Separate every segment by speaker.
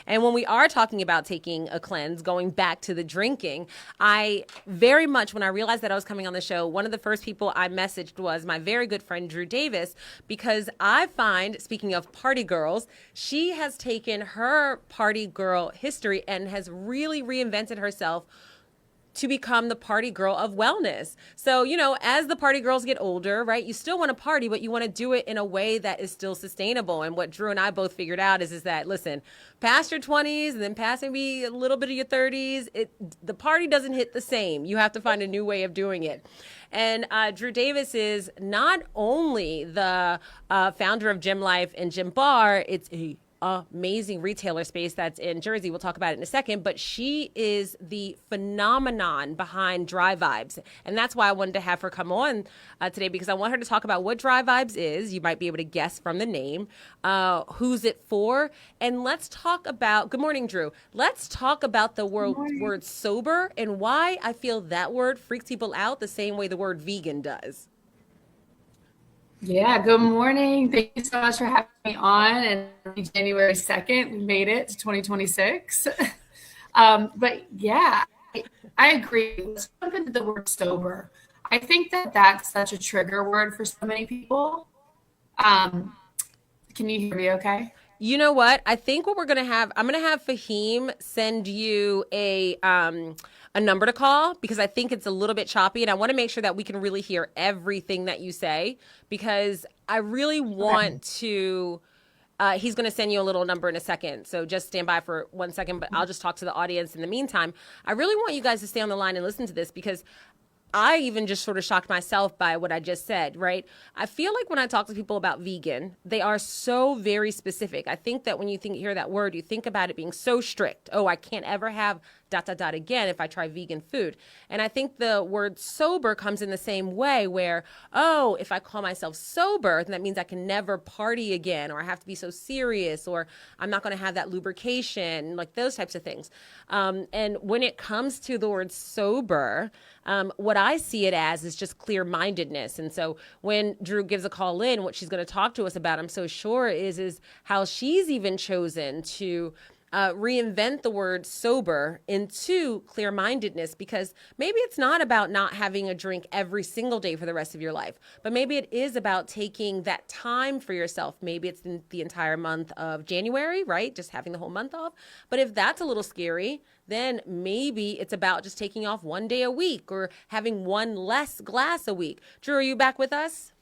Speaker 1: And when we are talking about taking a cleanse, going back to the drinking, I very much, when I realized that I was coming on the show, one of the first people I messaged was my very good friend, Drew Davis, because I find, speaking of party girls, she has taken her party girl history and has really reinvented herself to become the party girl of wellness. So, as the party girls get older, right, you still want to party, but you want to do it in a way that is still sustainable. And what Drew and I both figured out is that, listen, past your 20s and then past maybe a little bit of your 30s, the party doesn't hit the same. You have to find a new way of doing it. And Drew Davis is not only the founder of Gym Life and Gym Bar, it's a amazing retailer space that's in Jersey. We'll talk about it in a second, but she is the phenomenon behind Dry Vibes. And that's why I wanted to have her come on today, because I want her to talk about what Dry Vibes is. You might be able to guess from the name, who's it for. And let's talk about, good morning, Drew. Let's talk about the word sober and why I feel that word freaks people out the same way the word vegan does.
Speaker 2: Yeah, good morning. Thank you so much for having me on. And January 2nd, we made it to 2026. But yeah, I agree. Let's jump into the word sober. I think that that's such a trigger word for so many people. Can you hear me okay?
Speaker 1: You know what? I think what we're going to have, I'm going to have Fahim send you a number to call, because I think it's a little bit choppy, and I want to make sure that we can really hear everything that you say, because I really want to, he's going to send you a little number in a second. So just stand by for 1 second, but I'll just talk to the audience in the meantime. I really want you guys to stay on the line and listen to this, because I even just sort of shocked myself by what I just said, right? I feel like when I talk to people about vegan, they are so very specific. I think that when you hear that word, you think about it being so strict. Oh, I can't ever have ... again if I try vegan food. And I think the word sober comes in the same way, where, oh, if I call myself sober, then that means I can never party again, or I have to be so serious, or I'm not going to have that lubrication, like those types of things. And when it comes to the word sober, what I see it as is just clear-mindedness. And so when Drew gives a call in, what she's going to talk to us about, I'm so sure, is how she's even chosen to reinvent the word sober into clear-mindedness, because maybe it's not about not having a drink every single day for the rest of your life, but maybe it is about taking that time for yourself. Maybe it's in the entire month of January, right? Just having the whole month off. But if that's a little scary, then maybe it's about just taking off one day a week or having one less glass a week. Drew, are you back with us?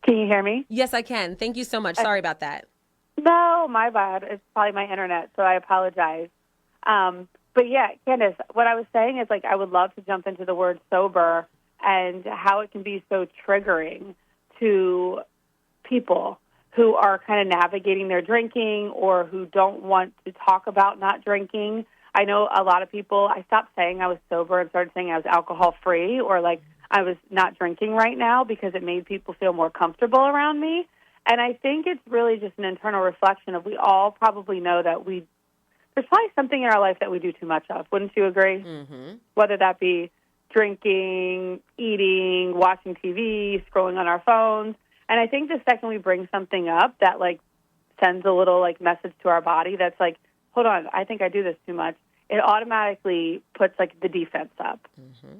Speaker 3: Can you hear me?
Speaker 1: Yes, I can. Thank you so much. Sorry about that.
Speaker 3: No, my bad. It's probably my internet, so I apologize. But yeah, Candace, what I was saying is, I would love to jump into the word sober and how it can be so triggering to people who are kind of navigating their drinking or who don't want to talk about not drinking. I know a lot of people, I stopped saying I was sober and started saying I was alcohol-free, or I was not drinking right now, because it made people feel more comfortable around me. And I think it's really just an internal reflection of, we all probably know that there's probably something in our life that we do too much of. Wouldn't you agree?
Speaker 1: Mm-hmm.
Speaker 3: Whether that be drinking, eating, watching TV, scrolling on our phones. And I think the second we bring something up that sends a little message to our body that's hold on, I think I do this too much, it automatically puts the defense up.
Speaker 1: Mm-hmm.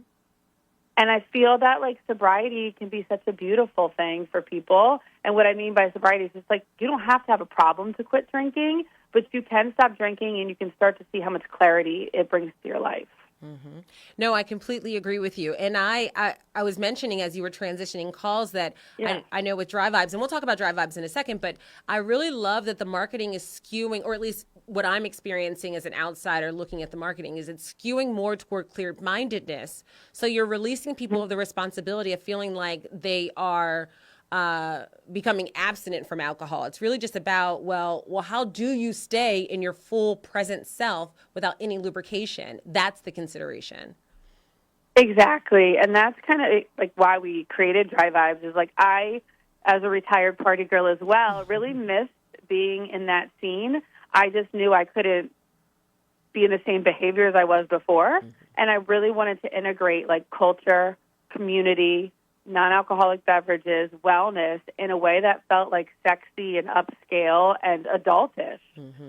Speaker 3: And I feel that sobriety can be such a beautiful thing for people. And what I mean by sobriety is just you don't have to have a problem to quit drinking, but you can stop drinking and you can start to see how much clarity it brings to your life.
Speaker 1: Mm-hmm. No, I completely agree with you. And I was mentioning as you were transitioning calls that I know with Dry Vibes, and we'll talk about Dry Vibes in a second, but I really love that the marketing is skewing, or at least what I'm experiencing as an outsider looking at the marketing, is it's skewing more toward clear-mindedness. So you're releasing people of the responsibility of feeling like they are becoming abstinent from alcohol. It's really just about, well, how do you stay in your full present self without any lubrication? That's the consideration.
Speaker 3: Exactly. And that's kind of why we created Dry Vibes, is I, as a retired party girl as well, really missed being in that scene. I just knew I couldn't be in the same behavior as I was before. Mm-hmm. And I really wanted to integrate culture, community, non-alcoholic beverages, wellness in a way that felt like sexy and upscale and adultish.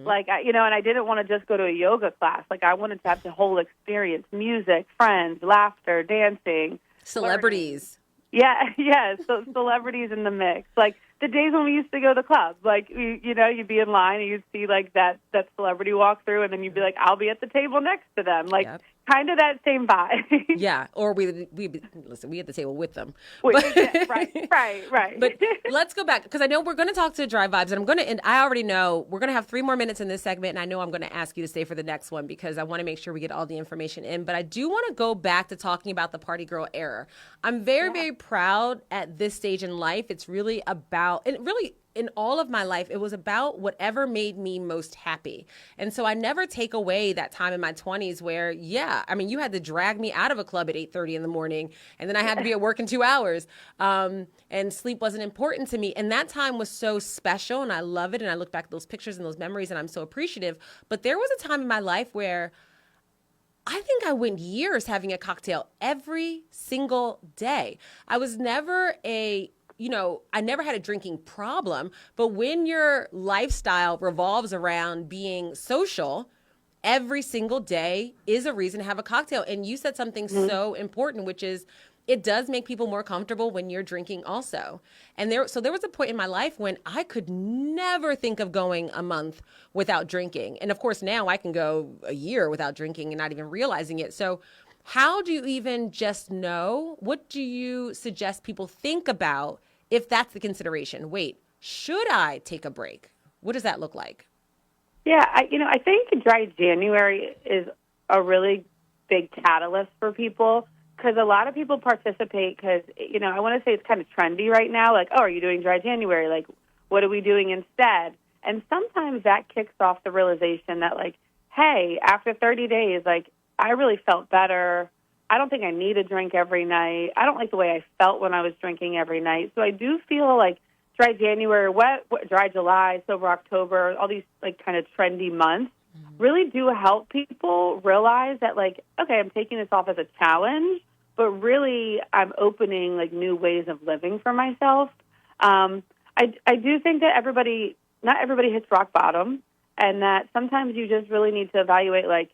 Speaker 3: Like, and I didn't want to just go to a yoga class. Like, I wanted to have the whole experience, music, friends, laughter, dancing.
Speaker 1: Celebrities.
Speaker 3: Yeah, so celebrities in the mix. Like, the days when we used to go to the club, like, you'd be in line and you'd see, like, that celebrity walk through, and then you'd be like, I'll be at the table next to them. Like, kind of that same vibe.
Speaker 1: Yeah, or we at the table with them.
Speaker 3: Right.
Speaker 1: But let's go back, because I know we're going to talk to Dry Vibes, and I already know we're going to have 3 more minutes in this segment, and I know I'm going to ask you to stay for the next one because I want to make sure we get all the information in. But I do want to go back to talking about the party girl era. I'm very, very proud at this stage in life. It's really about, and really in all of my life, it was about whatever made me most happy. And so I never take away that time in my 20s where, you had to drag me out of a club at 8:30 in the morning, and then I had to be at work in 2 hours, and sleep wasn't important to me. And that time was so special, and I love it. And I look back at those pictures and those memories, and I'm so appreciative. But there was a time in my life where I think I went years having a cocktail every single day. I was never I never had a drinking problem, but when your lifestyle revolves around being social, every single day is a reason to have a cocktail. And you said something so important, which is it does make people more comfortable when you're drinking also. And there was a point in my life when I could never think of going a month without drinking. And of course, now I can go a year without drinking and not even realizing it. So how do you even just know? What do you suggest people think about if that's the consideration? Wait, should I take a break? What does that look like?
Speaker 3: Yeah, I think dry January is a really big catalyst for people because a lot of people participate because, I want to say it's kind of trendy right now. Like, oh, are you doing dry January? Like, what are we doing instead? And sometimes that kicks off the realization that, like, hey, after 30 days, like, I really felt better. I don't think I need a drink every night. I don't like the way I felt when I was drinking every night. So I do feel like dry January, dry July, sober October, all these like kind of trendy months really do help people realize that, like, okay, I'm taking this off as a challenge, but really I'm opening like new ways of living for myself. I do think that not everybody hits rock bottom, and that sometimes you just really need to evaluate. Like,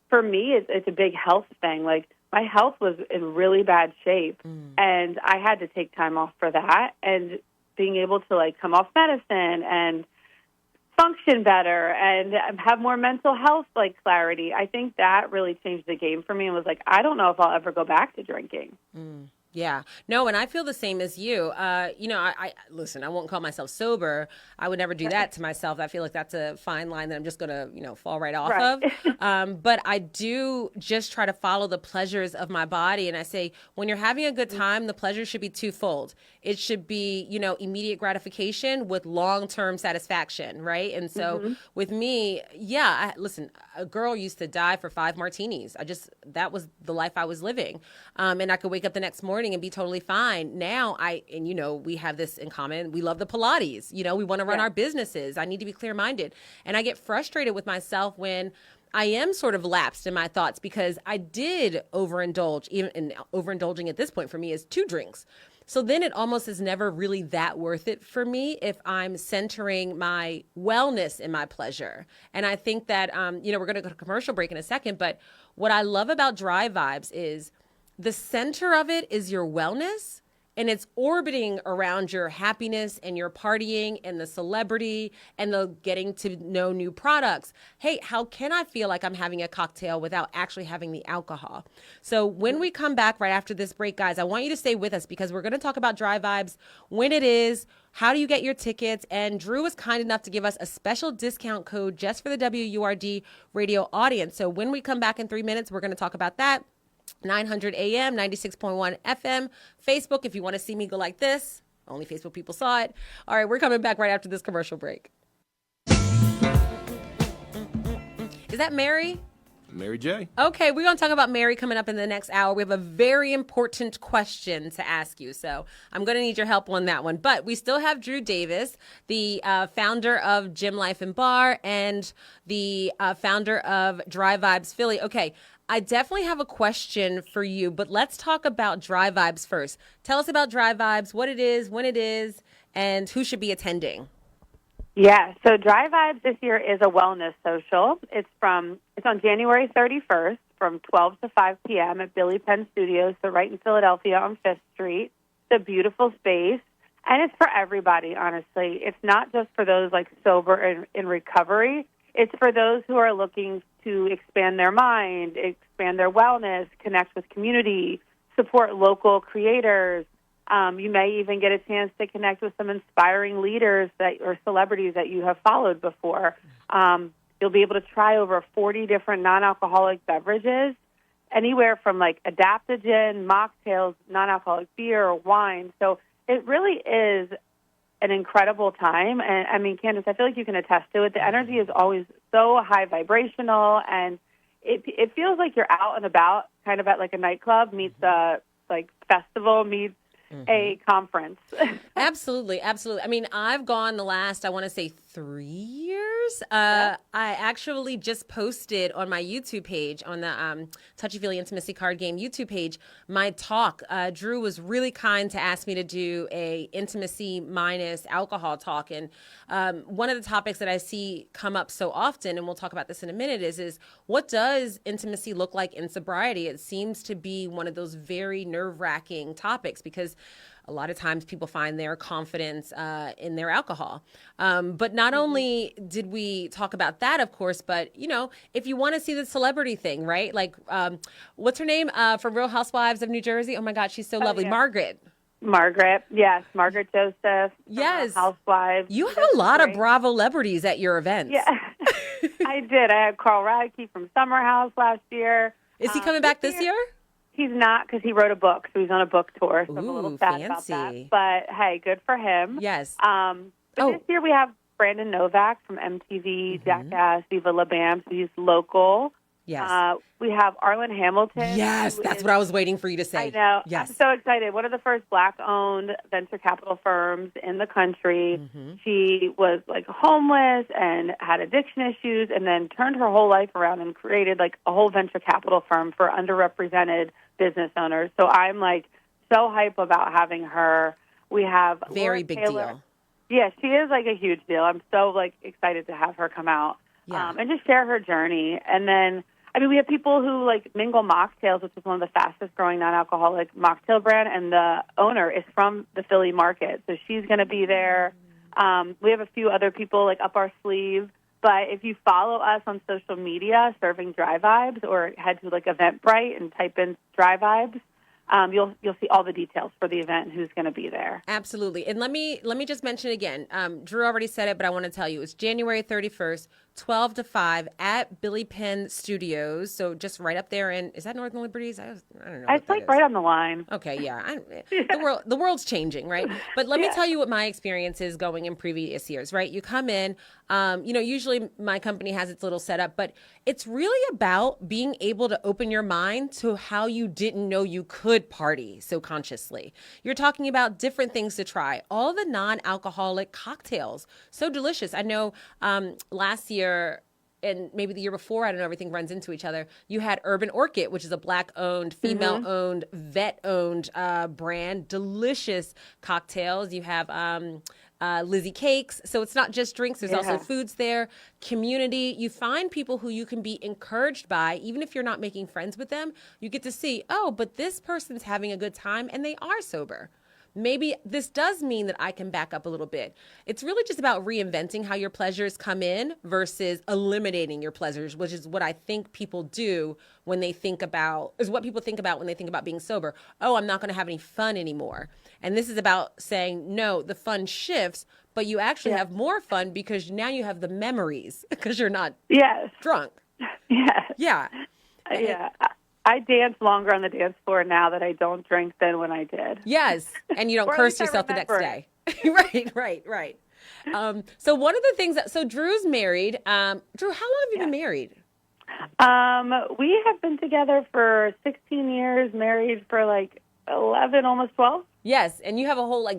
Speaker 3: for me, it's a big health thing. Like, my health was in really bad shape, and I had to take time off for that. And being able to, like, come off medicine and function better and have more mental health, like, clarity, I think that really changed the game for me and was like, I don't know if I'll ever go back to drinking.
Speaker 1: Yeah. No, and I feel the same as you. I listen, I won't call myself sober. I would never do that to myself. I feel like that's a fine line that I'm just going to, fall right off of. But I do just try to follow the pleasures of my body. And I say, when you're having a good time, the pleasure should be twofold. It should be, immediate gratification with long-term satisfaction, right? And so with me, listen, a girl used to die for 5 martinis. That was the life I was living. And I could wake up the next morning and be totally fine. Now we have this in common. We love the Pilates. We want to run our businesses. I need to be clear-minded. And I get frustrated with myself when I am sort of lapsed in my thoughts because I did overindulge. Even overindulging at this point for me is 2 drinks. So then it almost is never really that worth it for me if I'm centering my wellness in my pleasure. And I think that, we're going to go to commercial break in a second, but what I love about Dry Vibes is the center of it is your wellness, and it's orbiting around your happiness and your partying and the celebrity and the getting to know new products. Hey, how can I feel like I'm having a cocktail without actually having the alcohol? So when we come back right after this break, guys, I want you to stay with us because we're going to talk about Dry Vibes, when it is, how do you get your tickets? And Drew was kind enough to give us a special discount code just for the WURD radio audience. So when we come back in 3 minutes, we're going to talk about that. 900 AM, 96.1 FM, Facebook. If you want to see me go like this, only Facebook people saw it. All right, we're coming back right after this commercial break. Is that Mary?
Speaker 4: Mary J.
Speaker 1: Okay, we're going to talk about Mary coming up in the next hour. We have a very important question to ask you, so I'm going to need your help on that one. But we still have Drew Davis, the founder of Gym Life and Bar and the founder of Dry Vibes Philly. Okay, I definitely have a question for you, but let's talk about Dry Vibes first. Tell us about Dry Vibes, what it is, when it is, and who should be attending.
Speaker 3: Yeah, so Dry Vibes this year is a wellness social. It's on January 31st from 12 to 5 p.m. at Billy Penn Studios, so right in Philadelphia on 5th Street. It's a beautiful space, and it's for everybody, honestly. It's not just for those like sober and in recovery. It's for those who are looking to expand their mind, expand their wellness, connect with community, support local creators. You may even get a chance to connect with some inspiring leaders or celebrities that you have followed before. You'll be able to try over 40 different non-alcoholic beverages, anywhere from like adaptogen, mocktails, non-alcoholic beer, or wine. So it really is an incredible time. And I mean, Candace, I feel like you can attest to it. The energy is always so high vibrational, and it feels like you're out and about, kind of at like a nightclub meets a like festival meets a conference.
Speaker 1: Absolutely, absolutely. I mean, I've gone the last, I want to say 3 years. I actually just posted on my YouTube page, on the Touchy Feely Intimacy Card Game YouTube page, my talk. Drew was really kind to ask me to do a intimacy minus alcohol talk. And one of the topics that I see come up so often, and we'll talk about this in a minute, is what does intimacy look like in sobriety? It seems to be one of those very nerve-wracking topics because a lot of times people find their confidence in their alcohol. But not only did we talk about that, of course, but, you know, if you want to see the celebrity thing, right? Like, what's her name from Real Housewives of New Jersey? Oh, my God, she's so lovely.
Speaker 3: Yeah.
Speaker 1: Margaret,
Speaker 3: yes. Margaret Joseph.
Speaker 1: Yes.
Speaker 3: Housewives.
Speaker 1: You have a lot of Bravo celebrities at your events.
Speaker 3: Yeah, I did. I had Carl Radke from Summer House last year.
Speaker 1: Is he coming back this year?
Speaker 3: He's not, because he wrote a book, so he's on a book tour. So I'm a little sad about
Speaker 1: fancy.
Speaker 3: that. But hey, good for him.
Speaker 1: Yes.
Speaker 3: But this year we have Brandon Novak from MTV, Jackass, Viva La Bam. So he's local.
Speaker 1: Yes.
Speaker 3: We have Arlen Hamilton.
Speaker 1: Yes, that's what I was waiting for you to say.
Speaker 3: I know.
Speaker 1: Yes.
Speaker 3: I'm so excited. One of the first Black-owned venture capital firms in the country. She was like homeless and had addiction issues, and then turned her whole life around and created like a whole venture capital firm for underrepresented business owners. So I'm like so hype about having her. We have
Speaker 1: very big
Speaker 3: Taylor.
Speaker 1: deal.
Speaker 3: Yeah, she is like a huge deal. I'm so like excited to have her come out and just share her journey. And then, I mean, we have people who like Mingle Mocktails, which is one of the fastest growing non-alcoholic mocktail brand, and the owner is from the Philly market. So she's going to be there. We have a few other people like up our sleeve. But if you follow us on social media, Serving Dry Vibes, or head to like Eventbrite and type in Dry Vibes, you'll see all the details for the event and who's going to be there.
Speaker 1: Absolutely. And let me just mention again. Drew already said it, but I want to tell you, it's January 31st, 12 to 5 at Billy Penn Studios. So just right up there in, is that Northern Liberties? I don't know.
Speaker 3: It's like right on the line.
Speaker 1: Okay, yeah. The world's changing, right? But let me tell you what my experience is going in previous years, right? You come in, usually my company has its little setup, but it's really about being able to open your mind to how you didn't know you could party so consciously. You're talking about different things to try. All the non-alcoholic cocktails, so delicious. I know last year, and maybe the year before, I don't know, everything runs into each other. You had Urban Orchid, which is a Black-owned, female-owned, vet-owned brand. Delicious cocktails. You have Lizzie Cakes. So it's not just drinks. There's also foods there. Community. You find people who you can be encouraged by, even if you're not making friends with them. You get to see, oh, but this person's having a good time, and they are sober. Maybe this does mean that I can back up a little bit. It's really just about reinventing how your pleasures come in versus eliminating your pleasures, which is what I think people do when they think about, is what people think about when they think about being sober. Oh, I'm not going to have any fun anymore. And this is about saying, no, the fun shifts, but you actually have more fun because now you have the memories because you're not drunk.
Speaker 3: Yes.
Speaker 1: Yeah.
Speaker 3: Yeah. I dance longer on the dance floor now that I don't drink than when I did.
Speaker 1: Yes, and you don't curse yourself the next day. Right. So one of the things so Drew's married. Drew, how long have you been married?
Speaker 3: We have been together for 16 years, married for like 11, almost 12.
Speaker 1: Yes, and you have a whole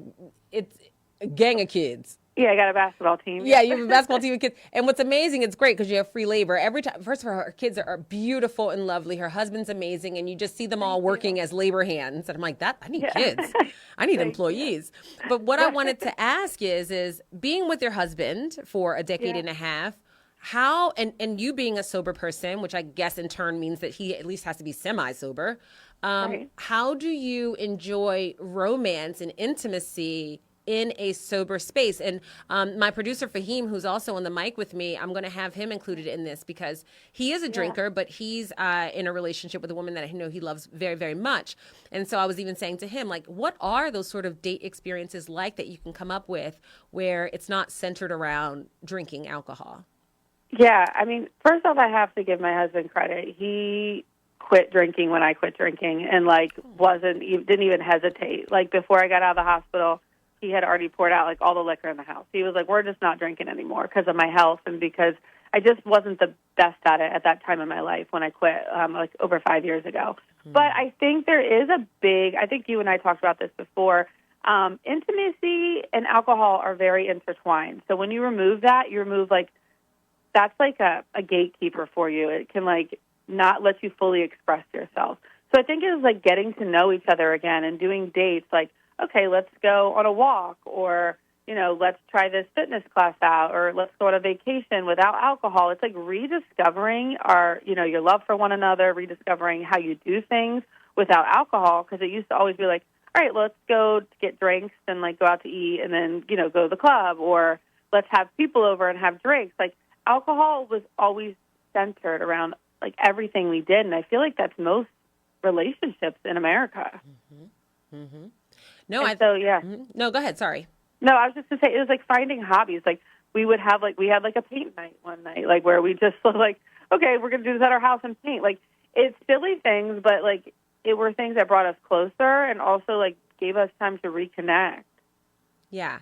Speaker 1: it's a gang of kids.
Speaker 3: Yeah, I got a basketball team.
Speaker 1: Yeah, you have a basketball team with kids. And what's amazing, it's great because you have free labor. Every time, first of all, her kids are beautiful and lovely. Her husband's amazing. And you just see them all working as labor hands. And I'm like, I need kids. I need employees. But what I wanted to ask is being with your husband for a decade and a half, how, and you being a sober person, which I guess in turn means that he at least has to be semi-sober, how do you enjoy romance and intimacy in a sober space? And my producer, Fahim, who's also on the mic with me, I'm going to have him included in this because he is a drinker, but he's in a relationship with a woman that I know he loves very, very much. And so I was even saying to him, like, what are those sort of date experiences like that you can come up with where it's not centered around drinking alcohol?
Speaker 3: Yeah, I mean, first off, I have to give my husband credit. He quit drinking when I quit drinking and, like, didn't even hesitate. Like, before I got out of the hospital, he had already poured out, like, all the liquor in the house. He was like, we're just not drinking anymore because of my health and because I just wasn't the best at it at that time in my life when I quit, like, over 5 years ago. Mm-hmm. But I think there is I think you and I talked about this before, intimacy and alcohol are very intertwined. So when you remove that, you remove, like, that's like a gatekeeper for you. It can, like, not let you fully express yourself. So I think it was, like, getting to know each other again and doing dates, like, okay, let's go on a walk, or, you know, let's try this fitness class out, or let's go on a vacation without alcohol. It's like rediscovering your love for one another, rediscovering how you do things without alcohol, because it used to always be like, all right, let's go get drinks and, like, go out to eat and then, you know, go to the club, or let's have people over and have drinks. Like, alcohol was always centered around, like, everything we did, and I feel like that's most relationships in America.
Speaker 1: Mm-hmm. Mm-hmm.
Speaker 3: No,
Speaker 1: No, go ahead. Sorry.
Speaker 3: No, I was just going to say, it was like finding hobbies. Like, we had like a paint night one night, like, where we just like, okay, we're going to do this at our house and paint. Like, it's silly things, but, like, it were things that brought us closer and also, like, gave us time to reconnect.
Speaker 1: Yeah.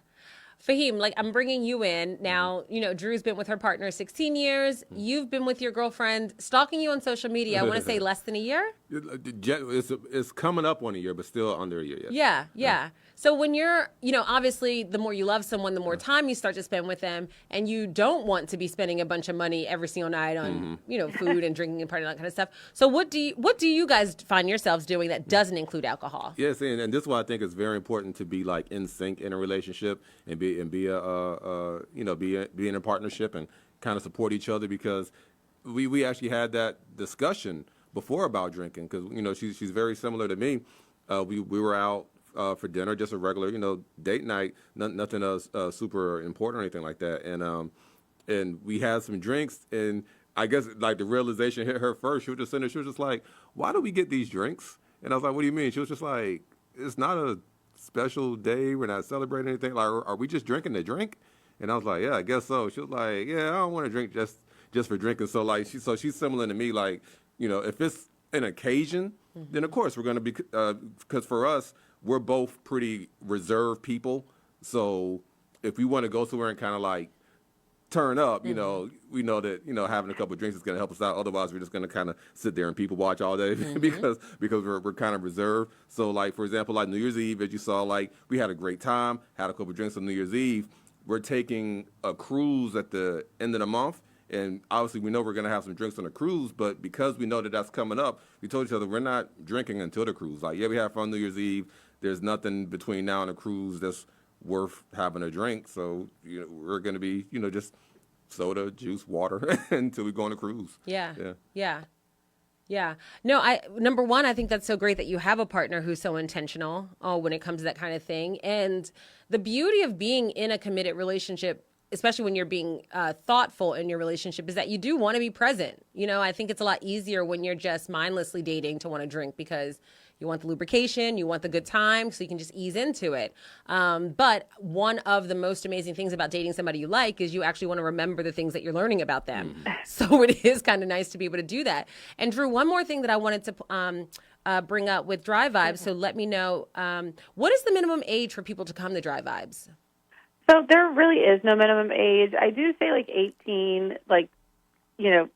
Speaker 1: Fahim, like, I'm bringing you in now. You know, Drew's been with her partner 16 years. You've been with your girlfriend, stalking you on social media. I want to say less than a year.
Speaker 4: It's coming up on a year, but still under a year.
Speaker 1: Yes. Yeah. So when you're, you know, obviously the more you love someone, the more time you start to spend with them, and you don't want to be spending a bunch of money every single night on, you know, food and drinking and partying, that kind of stuff. So what do you guys find yourselves doing that doesn't include alcohol?
Speaker 4: Yes, and this is why I think it's very important to be, like, in sync in a relationship and be in a partnership and kind of support each other, because we actually had that discussion before about drinking, because, you know, she's very similar to me. We were out for dinner, just a regular, you know, date night, nothing super important or anything like that, and we had some drinks, and I guess, like, the realization hit her first. She was just sitting there, she was just like, why do we get these drinks? And I was like, what do you mean? She was just like, it's not a special day, we're not celebrating anything, like, are we just drinking to drink? And I was like, yeah, I guess so. She was like, yeah, I don't want to drink just for drinking. So, like, she's similar to me, like, you know, if it's an occasion, then of course we're going to be, because for us, we're both pretty reserved people. So if we want to go somewhere and kind of, like, turn up, you know, we know that, you know, having a couple of drinks is going to help us out. Otherwise, we're just going to kind of sit there and people watch all day because we're kind of reserved. So, like, for example, like New Year's Eve, as you saw, like, we had a great time, had a couple of drinks on New Year's Eve. We're taking a cruise at the end of the month. And obviously, we know we're going to have some drinks on the cruise, but because we know that that's coming up, we told each other we're not drinking until the cruise. Like, yeah, we have fun New Year's Eve. There's nothing between now and the cruise that's worth having a drink. So, you know, we're going to be, you know, just soda, juice, water until we go on a cruise.
Speaker 1: Yeah. No, number one, I think that's so great that you have a partner who's so intentional when it comes to that kind of thing. And the beauty of being in a committed relationship, especially when you're being thoughtful in your relationship, is that you do want to be present. You know, I think it's a lot easier when you're just mindlessly dating to want to drink because you want the lubrication, you want the good time, so you can just ease into it. But one of the most amazing things about dating somebody you like is you actually want to remember the things that you're learning about them. So it is kind of nice to be able to do that. And Drew, one more thing that I wanted to bring up with Dry Vibes, so let me know, what is the minimum age for people to come to Dry Vibes?
Speaker 3: So there really is no minimum age. I do say, like, 18, like, you know,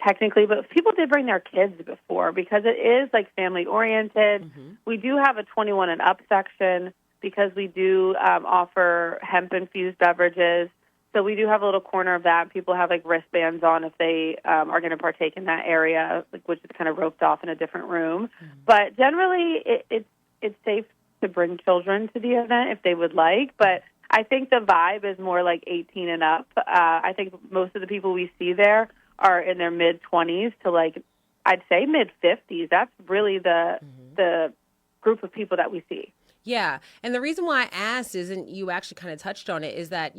Speaker 3: technically, but people did bring their kids before because it is, like, family-oriented. We do have a 21 and up section because we do offer hemp-infused beverages. So we do have a little corner of that. People have like wristbands on if they are going to partake in that area, like, which is kind of roped off in a different room. But generally, it's safe to bring children to the event if they would like. But I think the vibe is more like 18 and up. I think most of the people we see there are in their mid-20s to like, I'd say mid-50s. That's really the group of people that we see.
Speaker 1: Yeah. And the reason why I asked is, and you actually kind of touched on it, is that,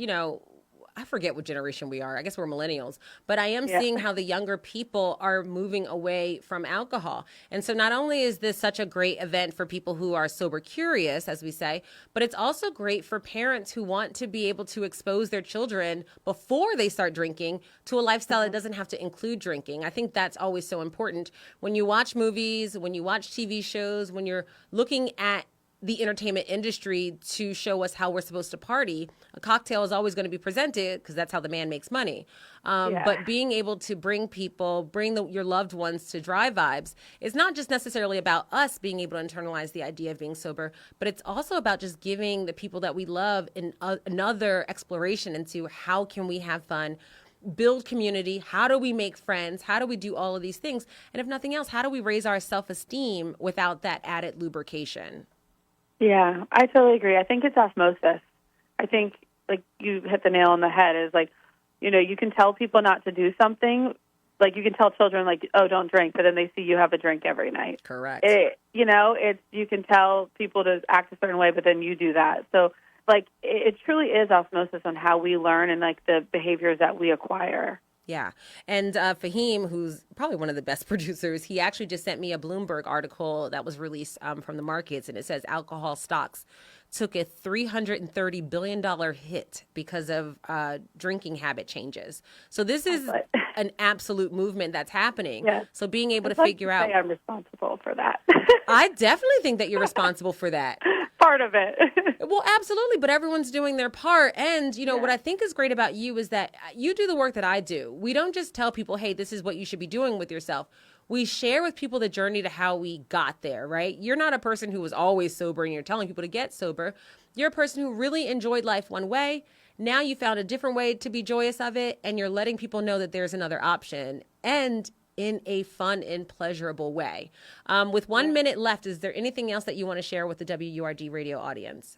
Speaker 1: I forget what generation we are. I guess we're millennials. But I am seeing how the younger people are moving away from alcohol. And so not only is this such a great event for people who are sober curious, as we say, but it's also great for parents who want to be able to expose their children before they start drinking to a lifestyle that doesn't have to include drinking. I think that's always so important. When you watch movies, when you watch TV shows, when you're looking at the entertainment industry to show us how we're supposed to party, a cocktail is always going to be presented because that's how the man makes money. But being able to bring your loved ones to Dry Vibes is not just necessarily about us being able to internalize the idea of being sober, but it's also about just giving the people that we love another exploration into how can we have fun, build community, how do we make friends, how do we do all of these things, and if nothing else, how do we raise our self-esteem without that added lubrication?
Speaker 3: Yeah, I totally agree. I think it's osmosis. I think, like, you hit the nail on the head, is like, you can tell people not to do something. Like, you can tell children, like, oh, don't drink, but then they see you have a drink every night.
Speaker 1: Correct.
Speaker 3: You can tell people to act a certain way, but then you do that. So, like, it truly is osmosis on how we learn and, like, the behaviors that we acquire.
Speaker 1: Yeah. And Fahim, who's probably one of the best producers, he actually just sent me a Bloomberg article that was released from the markets, and it says alcohol stocks took a $330 billion hit because of drinking habit changes. So this is an absolute movement that's happening.
Speaker 3: Yeah.
Speaker 1: So being able to
Speaker 3: I'd like
Speaker 1: figure
Speaker 3: to
Speaker 1: out.
Speaker 3: say I'm responsible for that.
Speaker 1: I definitely think that you're responsible for that.
Speaker 3: Part of it.
Speaker 1: Well, absolutely. But everyone's doing their part. And, what I think is great about you is that you do the work that I do. We don't just tell people, hey, this is what you should be doing with yourself. We share with people the journey to how we got there, right? You're not a person who was always sober and you're telling people to get sober. You're a person who really enjoyed life one way. Now you found a different way to be joyous of it, and you're letting people know that there's another option, and in a fun and pleasurable way. With 1 minute left, is there anything else that you want to share with the WURD radio audience?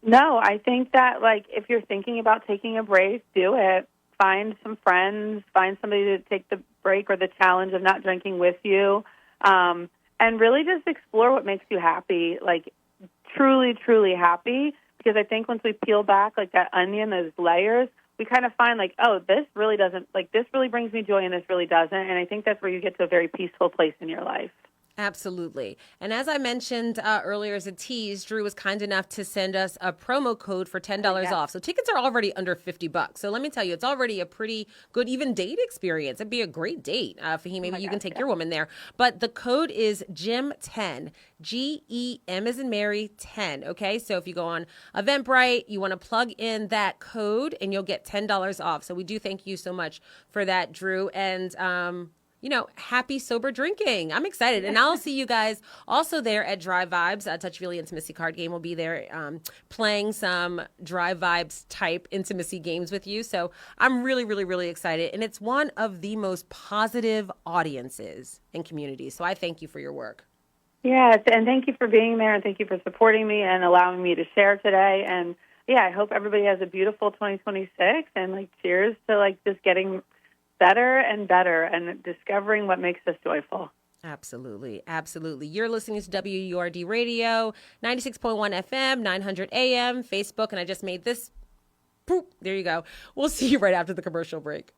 Speaker 3: No, I think that, like, if you're thinking about taking a break, do it. Find some friends, find somebody to take the break or the challenge of not drinking with you, and really just explore what makes you happy, like truly, truly happy, because I think once we peel back, like, that onion, those layers, we kind of find, like, oh, this really doesn't, like, this really brings me joy and this really doesn't, and I think that's where you get to a very peaceful place in your life.
Speaker 1: Absolutely. And as I mentioned earlier as a tease, Drew was kind enough to send us a promo code for $10 off. So tickets are already under $50. So let me tell you, it's already a pretty good even date experience. It'd be a great date. Fahim, maybe you can take your woman there. But the code is GEM10, GEM as in Mary 10. Okay. So if you go on Eventbrite, you want to plug in that code and you'll get $10 off. So we do thank you so much for that, Drew. And, happy sober drinking. I'm excited. And I'll see you guys also there at Dry Vibes. Touch Really Intimacy Card Game will be there playing some Dry Vibes type intimacy games with you. So I'm really, really, really excited. And it's one of the most positive audiences and communities. So I thank you for your work.
Speaker 3: Yes, and thank you for being there, and thank you for supporting me and allowing me to share today. And, I hope everybody has a beautiful 2026, and, like, cheers to, like, just getting better and better and discovering what makes us joyful.
Speaker 1: Absolutely. Absolutely. You're listening to WURD Radio, 96.1 FM, 900 AM, Facebook, and I just made this. Poop. There you go. We'll see you right after the commercial break.